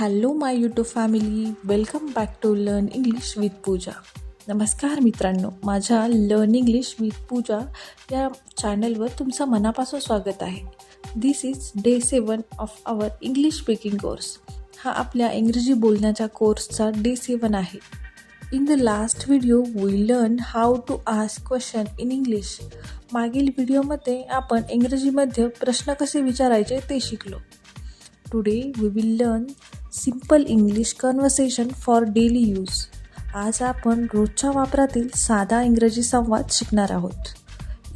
Hello my YouTube family, welcome back to learn English with Pooja. नमस्कार मित्रांनो, माझ्या learn English with पूजा या चॅनलवर तुमचं मनापासून स्वागत आहे. This is day 7 of our English speaking course. हा आपल्या इंग्रजी बोलण्याच्या कोर्सचा डे 7 आहे. In the last video we learn how to ask question in English. मागील व्हिडिओमध्ये आपण इंग्रजीमध्ये प्रश्न कसे विचारायचे ते शिकलो. Today we will learn simple English conversation for daily use. आज आपण रोजच्या वापरातील साधा इंग्रजी संवाद शिकणार आहोत.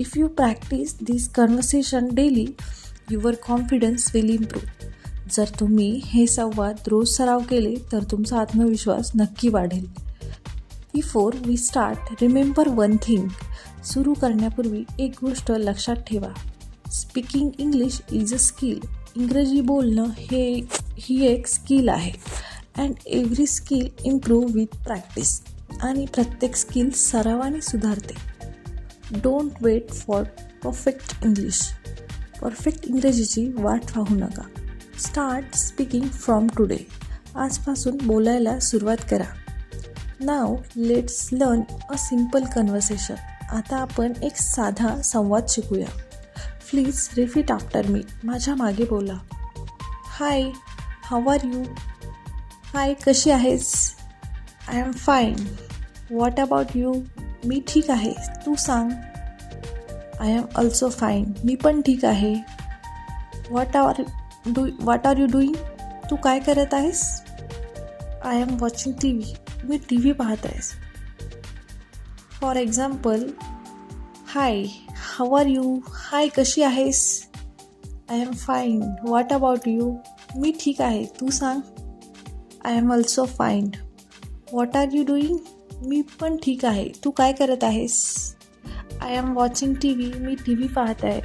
If you practice this conversation daily, your confidence will improve. जर तुम्ही हे संवाद रोज सराव केले तर तुमचा आत्मविश्वास नक्की वाढेल. Before we start, remember one thing. सुरू करण्यापूर्वी एक गोष्ट लक्षात ठेवा. Speaking English is a skill. इंग्रजी बोलणं ही एक स्किल आहे. And every skill improve with practice. आणि प्रत्येक स्किल सरावाने सुधारते. Don't wait for perfect English. Perfect इंग्रजीची वाट पाहू नका. Start speaking from today. आजपासून बोलायला सुरुवात करा. Now let's learn a simple conversation. आता आपण एक साधा संवाद शिकूया. Please repeat after me. माझ्या मागे बोला. Hi, how are you? Hi, कशी आहेस? I am fine. What about you? मी ठीक आहे, तू सांग. I am also fine. मी पण ठीक आहे. What are you doing? तू काय करत आहेस? I am watching TV. मी टी व्ही पाहत आहेस. For example, hi, how are you? Hi, कशी आहेस? I am fine. What about you? मी ठीक आहे, तू सांग. I am also fine. What are you doing? मी पण ठीक आहे, तू काय करत आहेस? I am watching TV. मी टी व्ही पाहत आहे.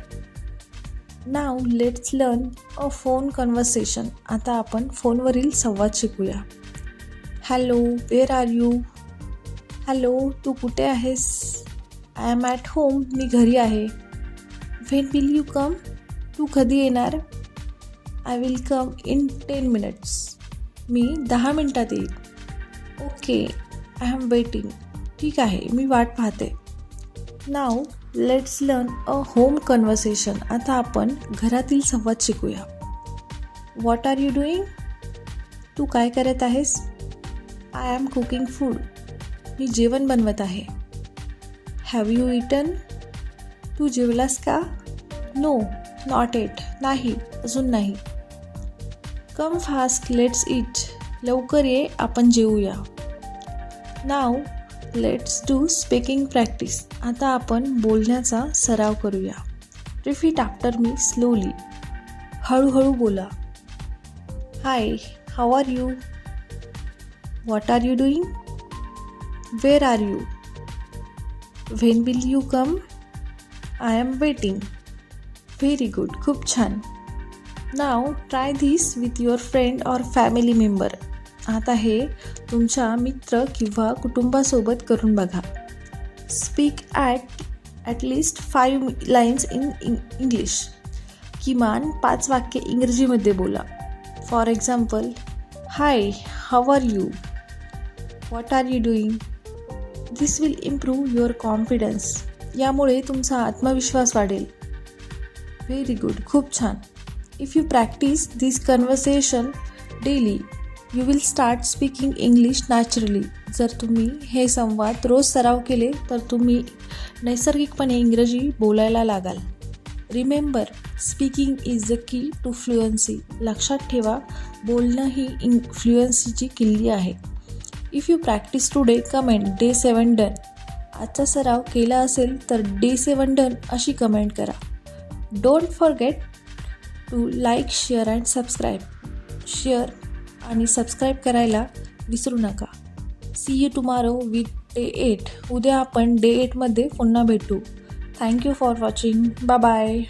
Now let's learn a phone conversation. आता आपण फोनवरील संवाद शिकूया. Hello, where are you? Hello, तू कुठे आहेस? I am at home. मी घरी आहे. When will you come? तू कधी येणार? I will come in 10 minutes. मी 10 मिनटात येईल. Okay, I am waiting. ठीक आहे, मी वाट पाहते. Now let's learn a home conversation. आता आपण घरातील संवाद शिकूया. What are you doing? तू काय करत आहेस? I am cooking food. मी जेवण बनवत आहे. Have you eaten? तू जेवलास का? No, not yet. नाही, अजून नाही. Come fast, let's eat. लवकर ये, आपण जेवूया. Now let's do speaking practice. आता आपण बोलण्याचा सराव करूया. Repeat after me slowly. हळूहळू बोला. Hi, how are you? What are you doing? Where are you? When will you come? I am waiting. Very good, खूप छान. नाव try this with your friend or family member. आता हे तुमच्या मित्र किंवा कुटुंबासोबत करून बघा. Speak at least 5 lines in English. किमान 5 वाक्ये इंग्रजीमध्ये बोला. For example, hi, how are you? What are you doing? This will improve your confidence. यामुळे तुमचा आत्मविश्वास वाढेल. व्हेरी गुड, खूप छान. If you practice this conversation daily, you will start speaking English naturally. जर तुम्ही हे संवाद रोज सराव केले तर तुम्ही नैसर्गिकपणे इंग्रजी बोलायला लागाल. Remember, speaking is the key to fluency. लक्षात ठेवा, बोलणं ही फ्लुएन्सीची किल्ली आहे. If you practice today, comment day 7 done. आजचा सराव केला असेल तर डे 7 डन अशी कमेंट करा. Don't forget to like, share and subscribe. Share आणि सबस्क्राईब करायला विसरू नका. See you tomorrow with day 8. उद्या आपण डे 8 मध्ये पुन्हा भेटू. Thank you for watching. Bye bye.